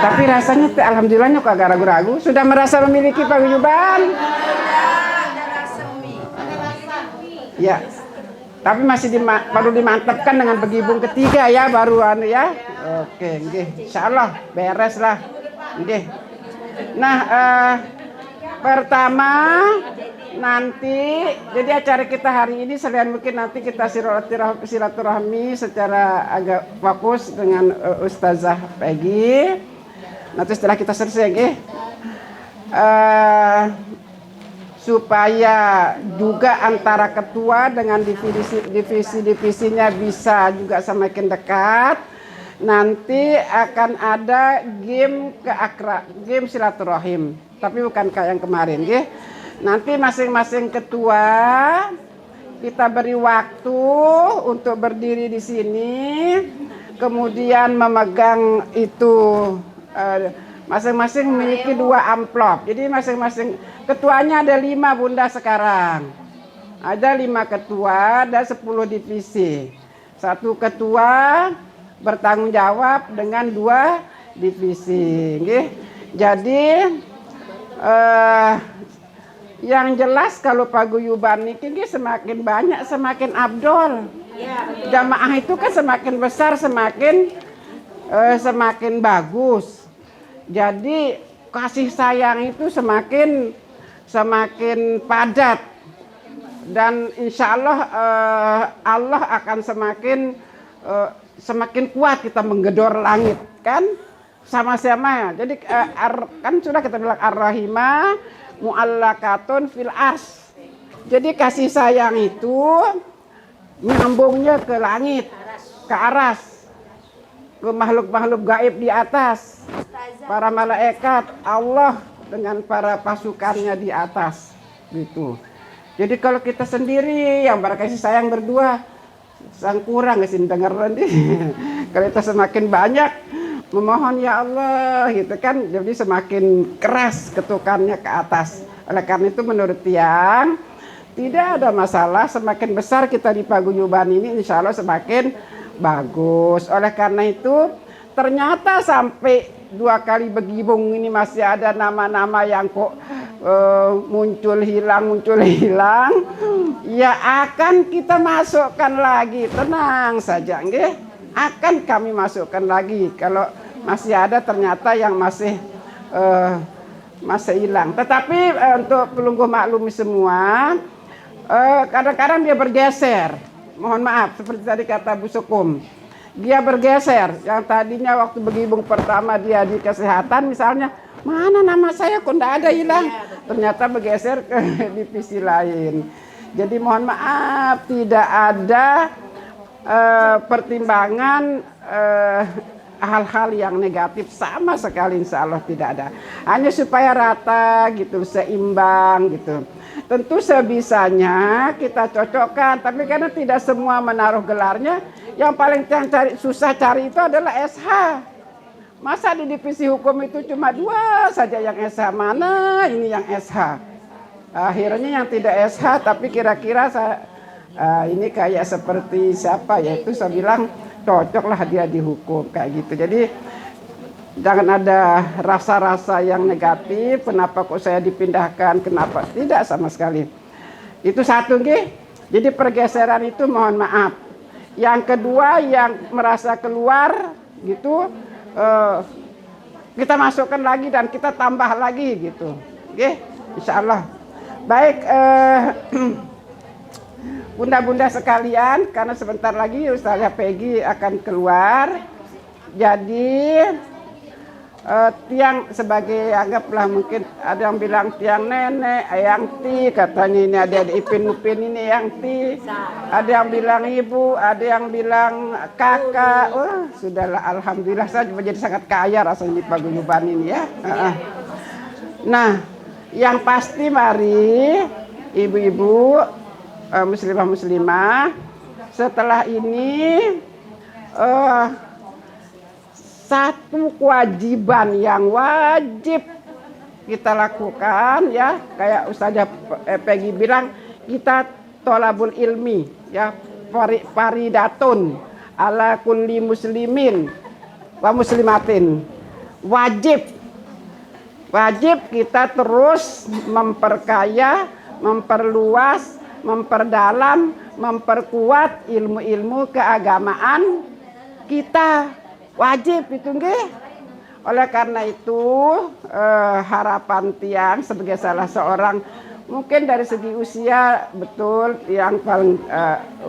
Tapi rasanya alhamdulillahnya kok agak ragu-ragu. Sudah merasa memiliki paguyuban? Ya. Tapi masih perlu dimantapkan dengan begibung ketiga ya, baruan ya. Oke, nggih. Insyaallah beres lah. Nggih. Nah, pertama nanti jadi acara kita hari ini selain mungkin nanti kita silaturahmi secara agak fokus dengan Ustazah Peggy. Nanti setelah kita selesai nggih. Supaya juga antara ketua dengan divisi-divisinya bisa juga semakin dekat. Nanti akan ada game silaturahim, tapi bukan kayak yang kemarin, ya. Nanti masing-masing ketua kita beri waktu untuk berdiri di sini, kemudian memegang itu. Masing-masing memiliki 2 amplop. Jadi masing-masing ketuanya ada 5 bunda sekarang. Ada 5 ketua, ada 10 divisi. 1 ketua bertanggung jawab dengan 2 divisi. Jadi yang jelas kalau paguyuban ini semakin banyak semakin abdol. Jamaah itu kan semakin besar semakin bagus. Jadi kasih sayang itu semakin padat dan insya Allah Allah akan semakin kuat kita menggedor langit kan sama-sama. Jadi kan sudah kita bilang ar-rahimah mu'allakatun fil ars. Jadi kasih sayang itu nyambungnya ke langit, ke aras, ke makhluk-makhluk gaib di atas. Para malaikat, Allah dengan para pasukannya di atas gitu. Jadi kalau kita sendiri yang berkasih sayang berdua sang kurang sih denger nanti. Kalau kita semakin banyak memohon ya Allah gitu kan, jadi semakin keras ketukannya ke atas. Oleh karena itu menurut Tiang tidak ada masalah, semakin besar kita di paguyuban ini insya Allah semakin bagus. Oleh karena itu ternyata sampai 2 kali begibung ini masih ada nama-nama yang kok muncul hilang ya akan kita masukkan lagi, tenang saja nggih, akan kami masukkan lagi kalau masih ada ternyata yang masih hilang. Tetapi untuk pelunggu maklumi semua, kadang-kadang dia bergeser, mohon maaf seperti tadi kata Bu Sukum. Dia bergeser, yang tadinya waktu begibung pertama dia di kesehatan misalnya, mana nama saya kok enggak ada hilang, ternyata bergeser ke divisi lain. Jadi mohon maaf tidak ada pertimbangan hal-hal yang negatif sama sekali, insya Allah tidak ada. Hanya supaya rata gitu, seimbang gitu. Tentu sebisanya kita cocokkan, tapi karena tidak semua menaruh gelarnya, yang paling susah cari itu adalah SH. Masa di divisi hukum itu cuma 2 saja yang SH, mana ini yang SH. Akhirnya yang tidak SH, tapi kira-kira ini kayak seperti siapa ya, itu saya bilang cocoklah dia dihukum kayak gitu. Jadi jangan ada rasa-rasa yang negatif, kenapa kok saya dipindahkan, kenapa, tidak sama sekali. Itu satu nggih. Jadi pergeseran itu mohon maaf. Yang kedua yang merasa keluar gitu, kita masukkan lagi dan kita tambah lagi gitu. Nggih, insyaallah. Baik, bunda-bunda sekalian, karena sebentar lagi Ustazah Peggy akan keluar. Jadi Tiang sebagai anggaplah mungkin ada yang bilang Tiang nenek, Ayang Ti, katanya ini ada Ipin Upin ini Yang Ti, ada yang bilang ibu, ada yang bilang kakak. Wah, sudahlah, alhamdulillah saya menjadi sangat kaya rasanya di paguyuban ini ya. Nah, yang pasti mari ibu-ibu muslimah setelah ini satu kewajiban yang wajib kita lakukan ya, kayak Ustazah Peggy bilang, kita tolabul ilmi ya, faridatun ala kulli muslimin wa muslimatin wajib kita terus memperkaya, memperluas, memperdalam, memperkuat ilmu-ilmu keagamaan kita. Wajib itu nggih. Oleh karena itu harapan Tiang sebagai salah seorang, mungkin dari segi usia betul yang paling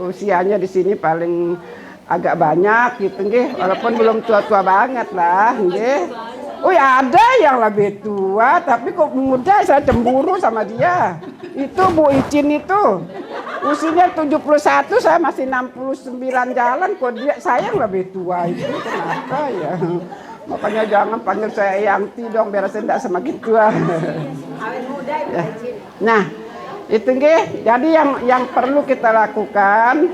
usianya di sini paling agak banyak gitu nggih, walaupun belum tua-tua banget lah nggih. Oh ya, ada yang lebih tua tapi kok muda, saya cemburu sama dia. Itu Bu Icin itu usianya 71, saya masih 69 jalan, kok saya yang lebih tua itu, kenapa ya? Makanya jangan panggil saya Yanti dong, biar saya tidak semakin tua. Ya. Nah, itu nggih. Jadi yang perlu kita lakukan,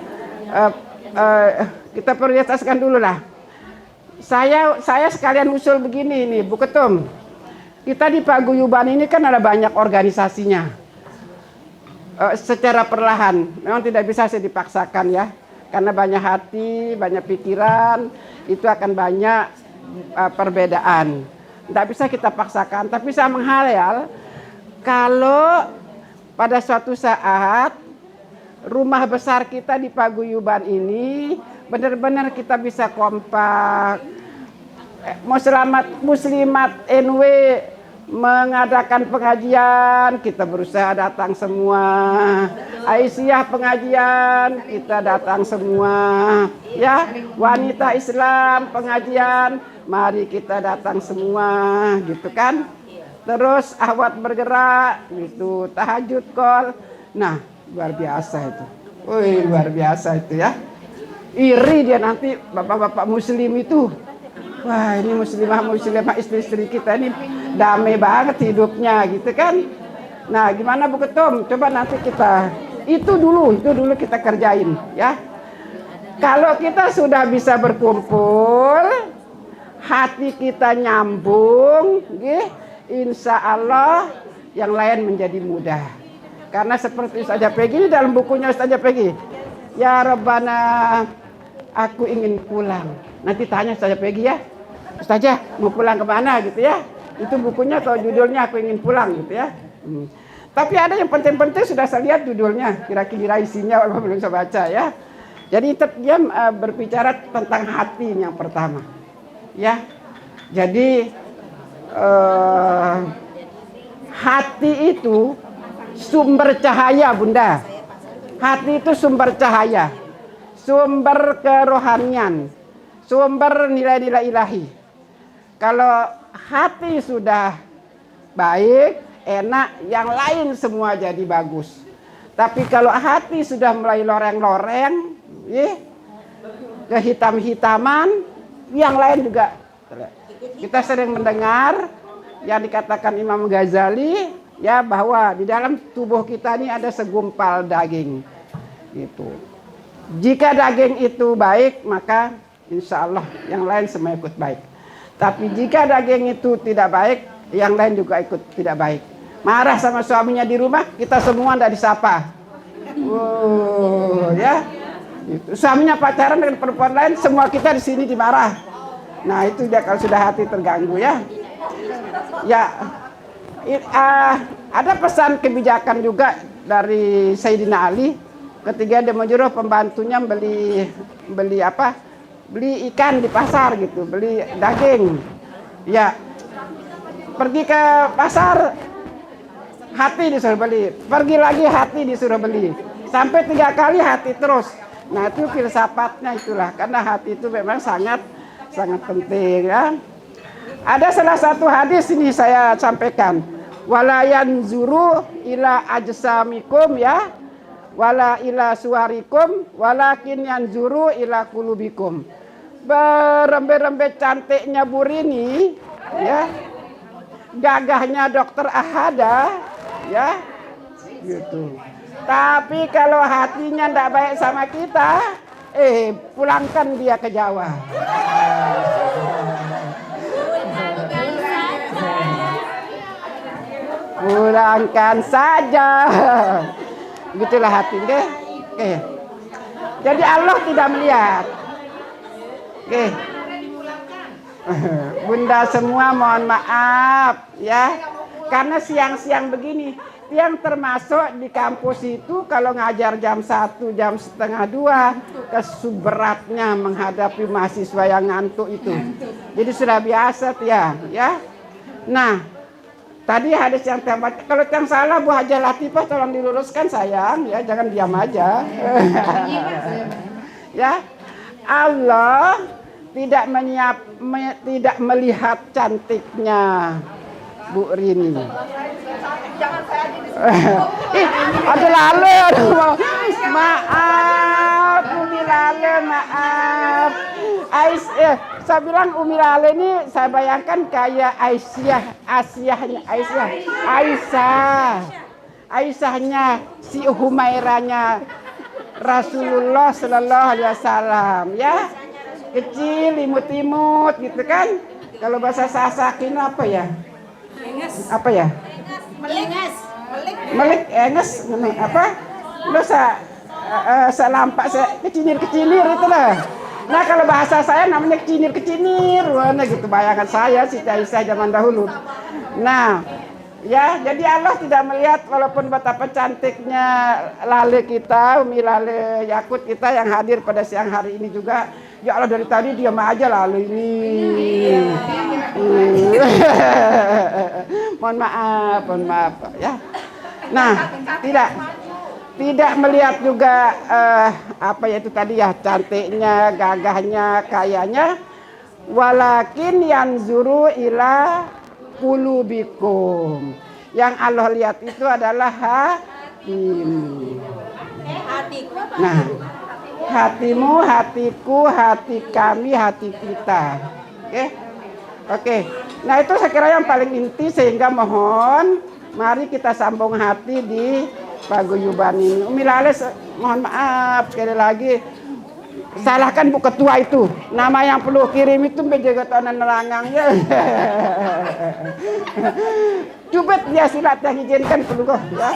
kita prioritaskan dulu lah. Saya sekalian usul begini nih, Bu Ketum. Kita di Paguyuban ini kan ada banyak organisasinya. Secara perlahan, memang tidak bisa saya dipaksakan ya. Karena banyak hati, banyak pikiran, itu akan banyak perbedaan. Tidak bisa kita paksakan, tapi saya menghayal kalau pada suatu saat rumah besar kita di Paguyuban ini benar-benar kita bisa kompak, muslimat NW mengadakan pengajian, kita berusaha datang semua. Aisyah pengajian, kita datang semua. Ya, wanita Islam pengajian, mari kita datang semua, gitu kan. Terus ahwat bergerak, gitu, tahajud call. Nah, luar biasa itu. Wih, luar biasa itu ya. Iri dia nanti bapak-bapak muslim itu. Wah, ini muslimah istri-istri kita ini damai banget hidupnya, gitu kan. Nah, gimana Bu Ketum? Coba nanti kita itu dulu kita kerjain ya. Kalau kita sudah bisa berkumpul, hati kita nyambung, insya Allah yang lain menjadi mudah. Karena seperti Ustazah Peggy ini dalam bukunya Ustazah Peggy, ya Rabbana, aku ingin pulang. Nanti tanya Ustazah Peggy ya, Ustazah mau pulang kemana gitu ya. Itu bukunya atau judulnya aku ingin pulang gitu ya. Tapi ada yang penting-penting sudah saya lihat judulnya, kira-kira isinya walaupun belum saya baca ya. Jadi dia berbicara tentang hati yang pertama. Ya. Jadi hati itu sumber cahaya, Bunda. Hati itu sumber cahaya, sumber kerohanian, sumber nilai-nilai ilahi. Kalau hati sudah baik, enak, yang lain semua jadi bagus. Tapi kalau hati sudah mulai loreng-loreng, kehitam-hitaman, yang lain juga. Kita sering mendengar yang dikatakan Imam Ghazali, ya, bahwa di dalam tubuh kita ini ada segumpal daging. Gitu. Jika daging itu baik, maka insya Allah yang lain semua ikut baik. Tapi jika daging itu tidak baik, yang lain juga ikut tidak baik. Marah sama suaminya di rumah, kita semua tidak disapa. Ya. Gitu. Suaminya pacaran dengan perempuan lain, semua kita di sini dimarah. Nah, itu dia kalau sudah hati terganggu ya. Ya, ada pesan kebijakan juga dari Sayyidina Ali ketika dia menyuruh pembantunya beli apa? Beli ikan di pasar gitu, beli daging. Ya. Pergi ke pasar, hati disuruh beli. Pergi lagi, hati disuruh beli. Sampai 3 kali hati terus. Nah, itu filsafatnya itulah, karena hati itu memang sangat penting ya. Ada salah satu hadis ini saya sampaikan. Wala yanzuru ila ajsamikum ya, wala ila suwarikum, walakin yanzuru ila qulubikum. Berembe-rembe cantiknya Bu Rini ya, gagahnya Dokter Ahada ya, gitu. Tapi kalau hatinya tidak baik sama kita, pulangkan dia ke Jawa. Pulangkan saja. Begitulah hati, nggih. Jadi Allah tidak melihat. Bunda semua mohon maaf ya. Karena siang-siang begini, yang termasuk di kampus itu kalau ngajar jam 1, jam setengah 2, kesuberatnya menghadapi mahasiswa yang ngantuk itu. Jadi sudah biasa ya. Nah, tadi hadis yang tempat, kalau yang salah Bu Haja Latifah tolong diluruskan sayang ya, jangan diam aja. Ya. Allah tidak melihat cantiknya Bu Rini. Ada Lale, maaf Umi Lale, maaf. Saya bilang Umi Lale ini saya bayangkan kayak Aisyahnya si Humairanya Rasulullah Sallallahu Alaihi Wasallam ya. Kecil, imut-imut gitu kan. Kalau bahasa Sasakin apa ya? Apa ya? Melik enges apa? Lo selampak kecinir-kecinir itu lah. Nah kalau bahasa saya namanya kecinir-kecinir. Wah gitu bayangan saya Siti Aisyah zaman dahulu. Nah, ya, jadi Allah tidak melihat walaupun betapa cantiknya Lale kita, Umi Lale Yakut kita yang hadir pada siang hari ini juga. Ya Allah dari tadi diam aja Lale ini. Mohon maaf ya. Nah, tidak melihat juga apa ya itu tadi ya, cantiknya, gagahnya, kayanya. Walakin yanzuru ila qulubikum. Yang Allah lihat itu adalah hatimu. Nah, hatimu, hatiku, hati kami, hati kita. Oke. Nah, itu saya kira yang paling inti, sehingga mohon mari kita sambung hati di paguyuban ini. Umi Lale mohon maaf sekali lagi. Salahkan Bu Ketua itu. Nama yang perlu kirim itu menjegatan nerangangnya. Cubit dia silat yang izinkan perlu kok ya.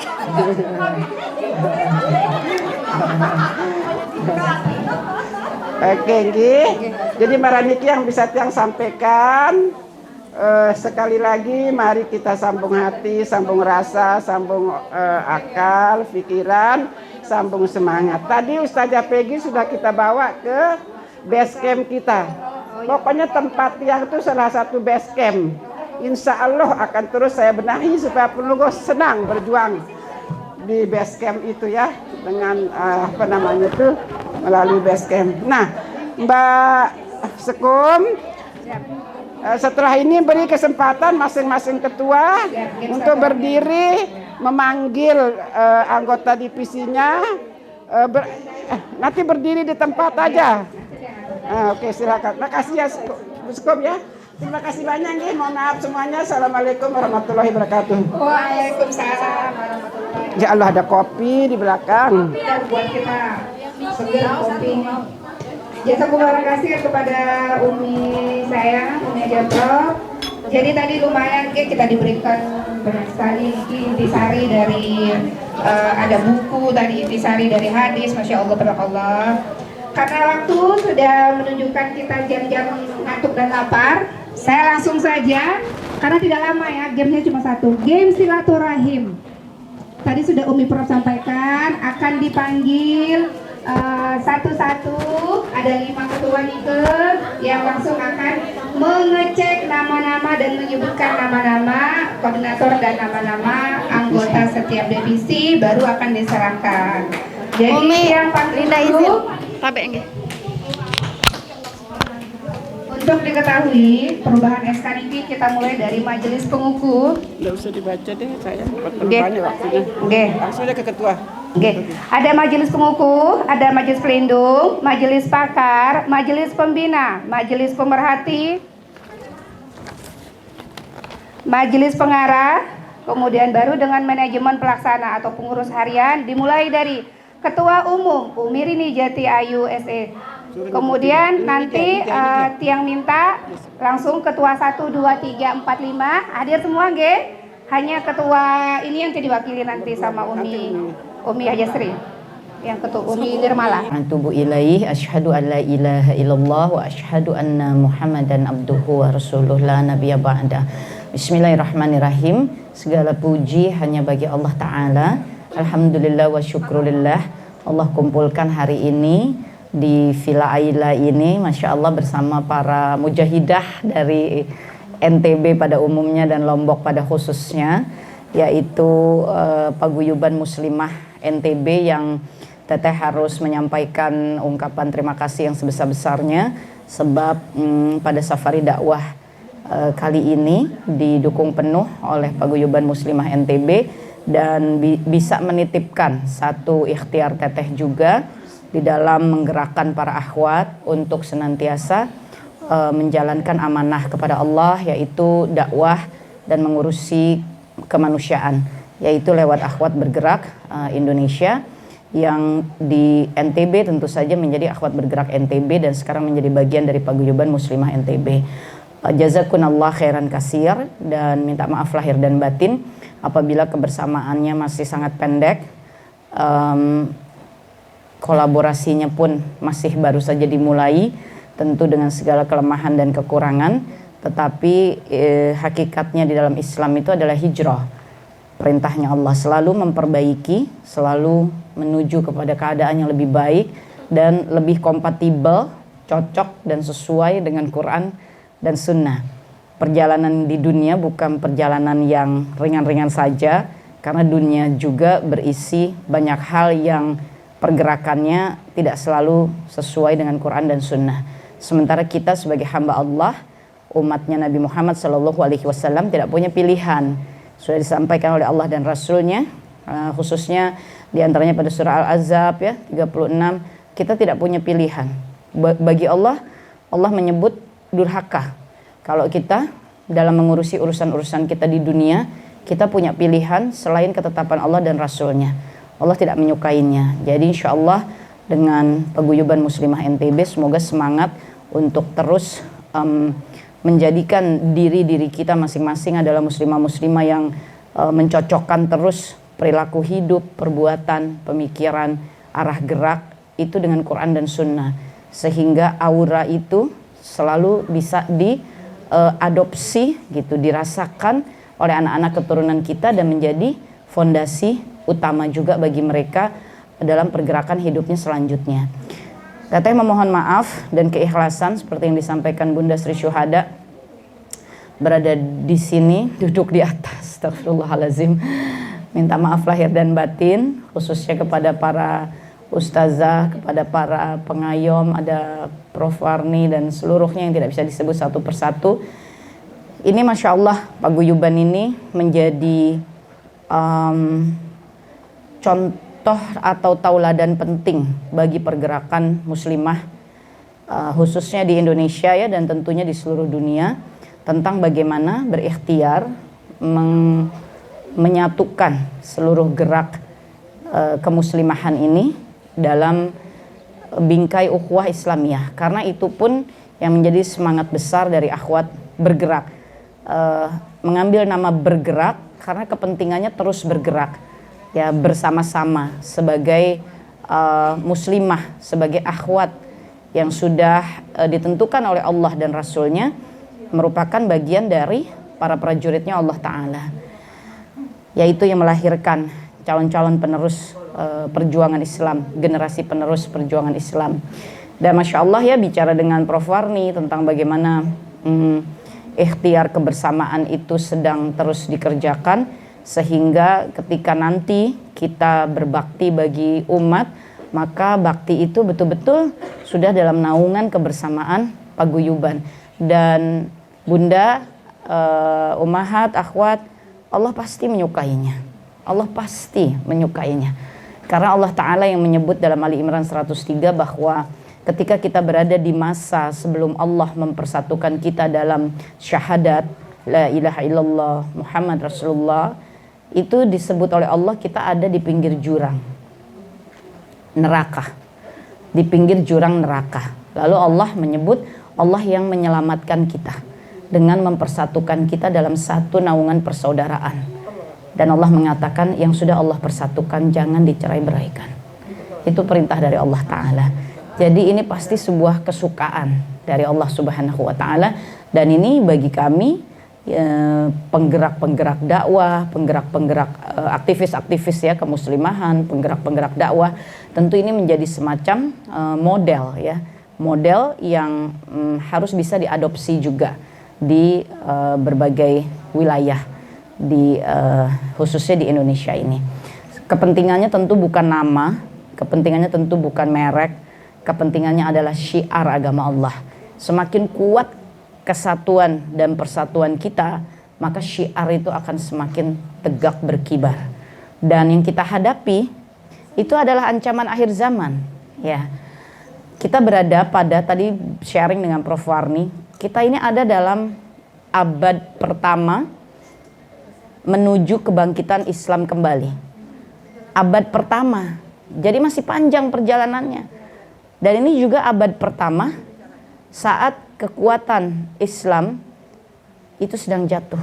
Oke, jadi Maraniki yang bisa tiang sampaikan. Sekali lagi mari kita sambung hati, sambung rasa, sambung akal, pikiran, sambung semangat. Tadi Ustazah Peggy sudah kita bawa ke base camp kita. Pokoknya tempat yang itu salah satu base camp. Insya Allah akan terus saya benahi supaya penunggu senang berjuang di base camp itu ya, dengan apa namanya itu melalui base camp. Nah, Mbak Sekum, setelah ini beri kesempatan masing-masing ketua untuk berdiri memanggil anggota divisinya. Nanti berdiri di tempat aja. Oke, silakan. Makasih ya Sekum ya. Terima kasih banyak nih. Mohon maaf semuanya. Assalamualaikum warahmatullahi wabarakatuh. Waalaikumsalam warahmatullahi wabarakatuh. Ya Allah, ada kopi di belakang. Buat kita seger kopi. Terima kasih kepada Umi saya, Umi Jabro. Jadi tadi lumayan kita diberikan banyak sekali intisari dari ada buku tadi, intisari dari hadis, masya Allah, tabarakallah. Karena waktu sudah menunjukkan kita jam-jam ngantuk dan lapar, saya langsung saja, karena tidak lama ya, gamenya cuma satu, game silaturahim. Tadi sudah Umi Prof sampaikan akan dipanggil satu-satu, ada 5 ketua nike yang langsung akan mengecek nama-nama dan menyebutkan nama-nama koordinator dan nama-nama anggota setiap divisi, baru akan diserahkan. Jadi Umi, yang paling dulu untuk diketahui perubahan SK ini, kita mulai dari majelis pengukuh. Nggak usah dibaca deh saya, banyak waktunya. Langsung aja ke ketua. Ada majelis pengukuh, ada majelis pelindung, majelis pakar, majelis pembina, majelis pemerhati, majelis pengarah, kemudian baru dengan manajemen pelaksana atau pengurus harian, dimulai dari Ketua Umum Umi Rini Jati Ayu SE. Kemudian nanti tiang minta langsung ketua 1, 2, 3, 4, 5 hadir semua hanya ketua ini yang diwakili nanti sama Umi Hajasri. yang ketua Umi Nirmala. Atubu ilaih, asyhadu an la ilaha illallah wa asyhadu anna Muhammadan abduhu wa rasuluh la nabiyya ba'da. Bismillahirrahmanirrahim. Segala puji hanya bagi Allah Ta'ala. Alhamdulillah wa syukrulillah. Allah kumpulkan hari ini di Villa Aila ini, Masya Allah, bersama para mujahidah dari NTB pada umumnya dan Lombok pada khususnya, yaitu Paguyuban Muslimah NTB, yang Teteh harus menyampaikan ungkapan terima kasih yang sebesar-besarnya sebab pada safari dakwah kali ini didukung penuh oleh Paguyuban Muslimah NTB dan bisa menitipkan satu ikhtiar Teteh juga di dalam menggerakkan para akhwat untuk senantiasa menjalankan amanah kepada Allah, yaitu dakwah dan mengurusi kemanusiaan, yaitu lewat akhwat bergerak Indonesia yang di NTB tentu saja menjadi akhwat bergerak NTB dan sekarang menjadi bagian dari Paguyuban Muslimah NTB. Jazakunallah khairan kasir, dan minta maaf lahir dan batin apabila kebersamaannya masih sangat pendek, kolaborasinya pun masih baru saja dimulai, tentu dengan segala kelemahan dan kekurangan, tetapi hakikatnya di dalam Islam itu adalah hijrah. Perintahnya Allah selalu memperbaiki, selalu menuju kepada keadaan yang lebih baik dan lebih kompatibel, cocok dan sesuai dengan Quran dan Sunnah. Perjalanan di dunia bukan perjalanan yang ringan-ringan saja, karena dunia juga berisi banyak hal yang pergerakannya tidak selalu sesuai dengan Quran dan Sunnah. Sementara kita sebagai hamba Allah, umatnya Nabi Muhammad SAW, tidak punya pilihan. Sudah disampaikan oleh Allah dan Rasulnya, khususnya diantaranya pada surah Al-Ahzab ya 36, kita tidak punya pilihan. Bagi Allah, Allah menyebut durhaka kalau kita dalam mengurusi urusan-urusan kita di dunia, kita punya pilihan selain ketetapan Allah dan Rasulnya. Allah tidak menyukainya. Jadi insya Allah dengan Paguyuban Muslimah NTB semoga semangat untuk terus menjadikan diri kita masing-masing adalah muslimah-muslimah yang mencocokkan terus perilaku hidup, perbuatan, pemikiran, arah gerak itu dengan Quran dan Sunnah, sehingga aura itu selalu bisa diadopsi gitu, dirasakan oleh anak-anak keturunan kita dan menjadi fondasi utama juga bagi mereka dalam pergerakan hidupnya selanjutnya. Teteh memohon maaf dan keikhlasan seperti yang disampaikan Bunda Sri Syuhada, berada di sini, duduk di atas, astagfirullahalazim. Minta maaf lahir dan batin, khususnya kepada para ustazah, kepada para pengayom, ada Prof. Warni dan seluruhnya yang tidak bisa disebut satu persatu. Ini Masya Allah, Paguyuban ini menjadi contoh atau tauladan penting bagi pergerakan muslimah, khususnya di Indonesia ya, dan tentunya di seluruh dunia, tentang bagaimana berikhtiar menyatukan seluruh gerak kemuslimahan ini dalam bingkai ukhuwah Islamiyah. Karena itu pun yang menjadi semangat besar dari akhwat bergerak, mengambil nama bergerak karena kepentingannya terus bergerak ya, bersama-sama sebagai muslimah, sebagai akhwat yang sudah ditentukan oleh Allah dan Rasulnya, merupakan bagian dari para prajuritnya Allah Ta'ala, yaitu yang melahirkan calon-calon penerus perjuangan Islam, generasi penerus perjuangan Islam. Dan Masya Allah ya, bicara dengan Prof. Warni tentang bagaimana ikhtiar kebersamaan itu sedang terus dikerjakan, sehingga ketika nanti kita berbakti bagi umat, maka bakti itu betul-betul sudah dalam naungan kebersamaan paguyuban. Dan Bunda, umahat, akhwat, Allah pasti menyukainya. Allah pasti menyukainya. Karena Allah Ta'ala yang menyebut dalam Ali Imran 103 bahwa ketika kita berada di masa sebelum Allah mempersatukan kita dalam syahadat la ilaha illallah Muhammad Rasulullah, itu disebut oleh Allah kita ada di pinggir jurang neraka, di pinggir jurang neraka. Lalu Allah menyebut Allah yang menyelamatkan kita dengan mempersatukan kita dalam satu naungan persaudaraan. Dan Allah mengatakan yang sudah Allah persatukan jangan dicerai-beraikan. Itu perintah dari Allah Ta'ala. Jadi ini pasti sebuah kesukaan dari Allah Subhanahu wa Ta'ala, dan ini bagi kami penggerak-penggerak dakwah, penggerak-penggerak aktivis-aktivis ya kemuslimahan, penggerak-penggerak dakwah, tentu ini menjadi semacam model ya, model yang harus bisa diadopsi juga di berbagai wilayah di khususnya di Indonesia ini. Kepentingannya tentu bukan nama, kepentingannya tentu bukan merek, kepentingannya adalah syiar agama Allah. Semakin kuat kesatuan dan persatuan kita, maka syiar itu akan semakin tegak berkibar. Dan yang kita hadapi itu adalah ancaman akhir zaman ya. Kita berada pada, tadi sharing dengan Prof. Warni, kita ini ada dalam abad pertama menuju kebangkitan Islam kembali. Abad pertama, jadi masih panjang perjalanannya. Dan ini juga abad pertama saat kekuatan Islam itu sedang jatuh.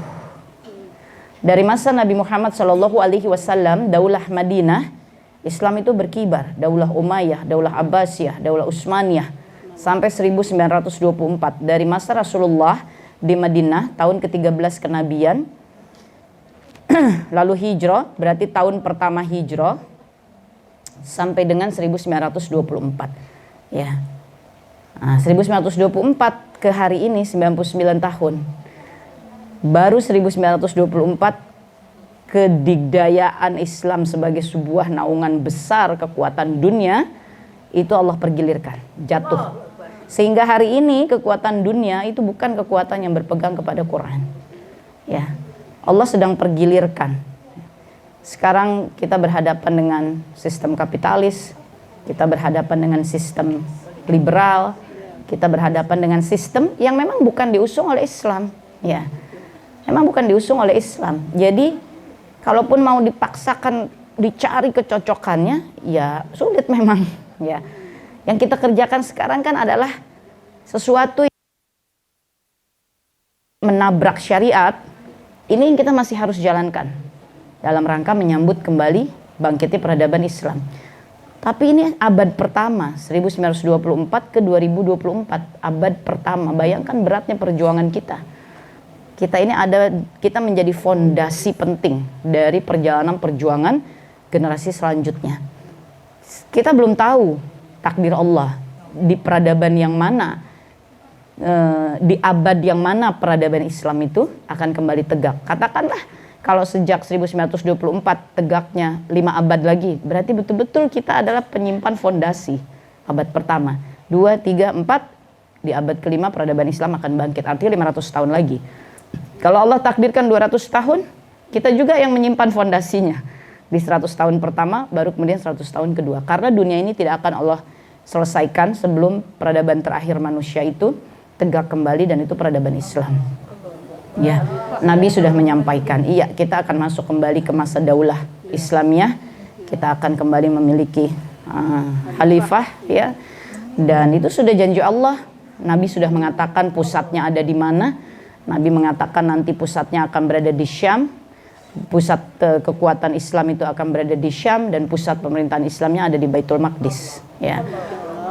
Dari masa Nabi Muhammad SAW, Daulah Madinah, Islam itu berkibar. Daulah Umayyah, Daulah Abbasiyah, Daulah Utsmaniyah, sampai 1924. Dari masa Rasulullah di Madinah, tahun ke-13 kenabian, lalu hijrah, berarti tahun pertama hijrah, sampai dengan 1924. Ya. Nah, 1924 ke hari ini 99 tahun. Baru 1924 kedigdayaan Islam sebagai sebuah naungan besar kekuatan dunia itu Allah pergilirkan, jatuh. Sehingga hari ini kekuatan dunia itu bukan kekuatan yang berpegang kepada Quran. Ya. Allah sedang pergilirkan. Sekarang kita berhadapan dengan sistem kapitalis, kita berhadapan dengan sistem liberal, kita berhadapan dengan sistem yang memang bukan diusung oleh Islam, ya, memang bukan diusung oleh Islam. Jadi, kalaupun mau dipaksakan dicari kecocokannya, ya sulit memang, ya. Yang kita kerjakan sekarang kan adalah sesuatu yang menabrak syariat. Ini yang kita masih harus jalankan dalam rangka menyambut kembali bangkitnya peradaban Islam. Tapi ini abad pertama, 1924 ke 2024, abad pertama. Bayangkan beratnya perjuangan kita. Kita menjadi fondasi penting dari perjalanan perjuangan generasi selanjutnya. Kita belum tahu takdir Allah di peradaban yang mana, di abad yang mana peradaban Islam itu akan kembali tegak. Katakanlah kalau sejak 1924 tegaknya 5 abad lagi, berarti betul-betul kita adalah penyimpan fondasi abad pertama. 2, 3, 4, di abad kelima peradaban Islam akan bangkit, artinya 500 tahun lagi. Kalau Allah takdirkan 200 tahun, kita juga yang menyimpan fondasinya. Di 100 tahun pertama, baru kemudian 100 tahun kedua. Karena dunia ini tidak akan Allah selesaikan sebelum peradaban terakhir manusia itu tegak kembali, dan itu peradaban Islam. Ya, Nabi sudah menyampaikan, iya, kita akan masuk kembali ke masa daulah Islamiyah. Kita akan kembali memiliki khalifah, ya. Dan itu sudah janji Allah. Nabi sudah mengatakan pusatnya ada di mana. Nabi mengatakan nanti pusatnya akan berada di Syam. Pusat kekuatan Islam itu akan berada di Syam, dan pusat pemerintahan Islamnya ada di Baitul Maqdis, ya.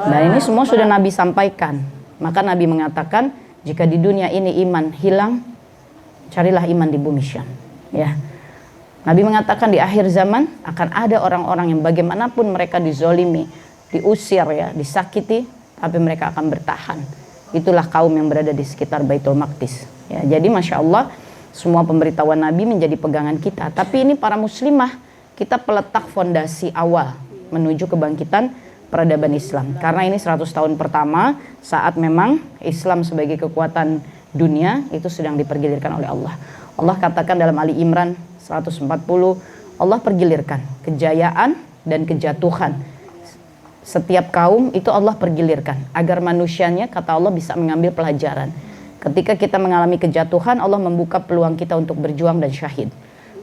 Dan ini semua sudah Nabi sampaikan. Maka Nabi mengatakan, jika di dunia ini iman hilang, carilah iman di bumi Syam, ya. Nabi mengatakan di akhir zaman akan ada orang-orang yang bagaimanapun mereka dizolimi, diusir, ya, disakiti, tapi mereka akan bertahan. Itulah kaum yang berada di sekitar Baitul Maqdis, ya. Jadi Masya Allah, semua pemberitahuan Nabi menjadi pegangan kita. Tapi ini para muslimah, kita peletak fondasi awal menuju kebangkitan peradaban Islam. Karena ini 100 tahun pertama saat memang Islam sebagai kekuatan dunia itu sedang dipergilirkan oleh Allah. Allah katakan dalam Ali Imran 140, Allah pergilirkan kejayaan dan kejatuhan. Setiap kaum itu Allah pergilirkan agar manusianya, kata Allah, bisa mengambil pelajaran. Ketika kita mengalami kejatuhan, Allah membuka peluang kita untuk berjuang dan syahid.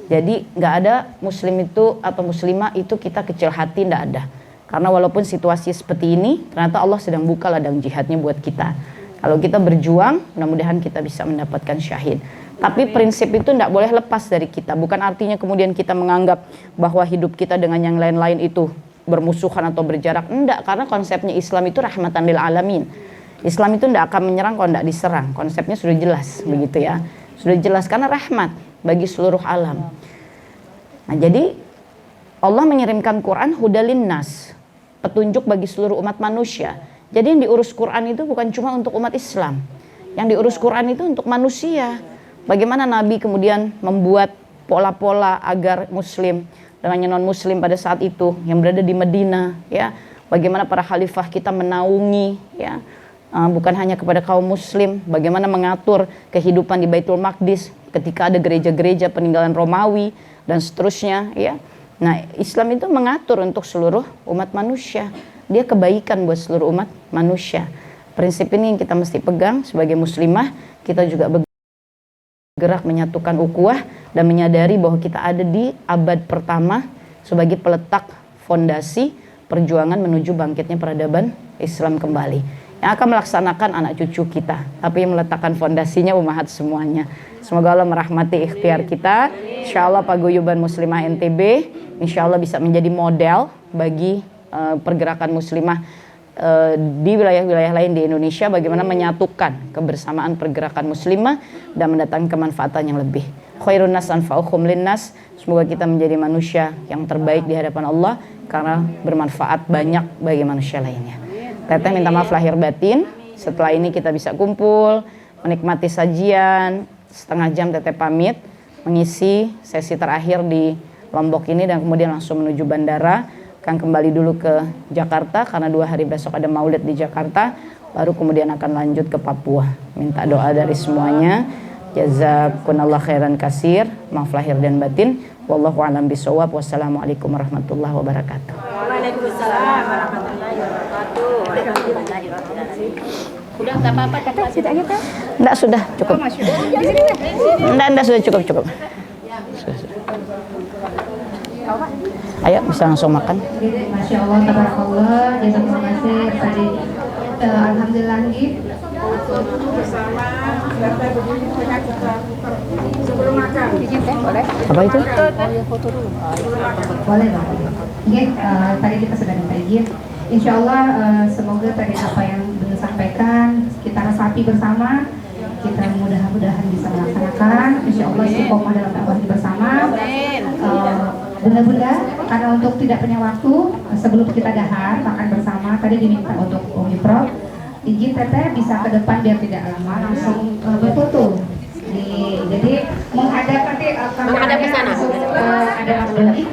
Jadi nggak ada muslim itu atau muslimah itu kita kecil hati, nggak ada. Karena walaupun situasi seperti ini, ternyata Allah sedang buka ladang jihadnya buat kita. Kalau kita berjuang, mudah-mudahan kita bisa mendapatkan syahid. Tapi prinsip itu tidak boleh lepas dari kita. Bukan artinya kemudian kita menganggap bahwa hidup kita dengan yang lain-lain itu bermusuhan atau berjarak. Enggak, karena konsepnya Islam itu rahmatan lil alamin. Islam itu enggak akan menyerang kalau enggak diserang. Konsepnya sudah jelas begitu ya. Sudah jelas karena rahmat bagi seluruh alam. Nah, jadi Allah mengirimkan Quran hudalin nas, petunjuk bagi seluruh umat manusia. Jadi yang diurus Quran itu bukan cuma untuk umat Islam. Yang diurus Quran itu untuk manusia. Bagaimana Nabi kemudian membuat pola-pola agar muslim dan non muslim pada saat itu yang berada di Madinah, ya. Bagaimana para khalifah kita menaungi, ya. Bukan hanya kepada kaum muslim, bagaimana mengatur kehidupan di Baitul Maqdis ketika ada gereja-gereja peninggalan Romawi dan seterusnya, ya. Nah, Islam itu mengatur untuk seluruh umat manusia. Dia kebaikan buat seluruh umat manusia. Prinsip ini yang kita mesti pegang sebagai muslimah. Kita juga bergerak menyatukan ukhuwah dan menyadari bahwa kita ada di abad pertama sebagai peletak fondasi perjuangan menuju bangkitnya peradaban Islam kembali. Yang akan melaksanakan anak cucu kita, tapi yang meletakkan fondasinya umahat semuanya. Semoga Allah merahmati ikhtiar kita. Insya Allah paguyuban muslimah NTB insya Allah bisa menjadi model bagi pergerakan muslimah di wilayah-wilayah lain di Indonesia, bagaimana menyatukan kebersamaan pergerakan muslimah dan mendatangkan kemanfaatan yang lebih. Khairun nas anfa'uhum linnas. Semoga kita menjadi manusia yang terbaik di hadapan Allah karena bermanfaat banyak bagi manusia lainnya. Teteh minta maaf lahir batin. Setelah ini kita bisa kumpul, menikmati sajian. Setengah jam Teteh pamit mengisi sesi terakhir di Lombok ini dan kemudian langsung menuju bandara. Akan kembali dulu ke Jakarta karena 2 hari besok ada maulid di Jakarta. Baru kemudian akan lanjut ke Papua. Minta doa dari semuanya. Jazakunallah khairan kasir. Maaf lahir dan batin. Wallahu a'lam bishawab. Wassalamualaikum warahmatullahi wabarakatuh. Waalaikumsalam warahmatullahi wabarakatuh. Udah nggak apa-apa, sudah gitu. Enggak, sudah cukup. Enggak, sudah cukup. Ayo bisa langsung makan. Masya Allah, tabarakallah, jazakumullah khair. Tadi alhamdulillah sebelum makan. boleh? Apa itu? Boleh Bang. Oke, tadi kita sudah minta izin. Insya Allah semoga tadi apa yang beliau sampaikan kita resapi bersama, kita mudah-mudahan bisa melaksanakan. Insya Allah istiqomah dalam dakwah bersama. Bunda-bunda, karena untuk tidak punya waktu sebelum kita dahar makan bersama, tadi diminta untuk Umi Prof. Izin Teteh bisa ke depan biar tidak lama langsung berfoto. Jadi menghadap nanti kameranya langsung ada Mas Doni.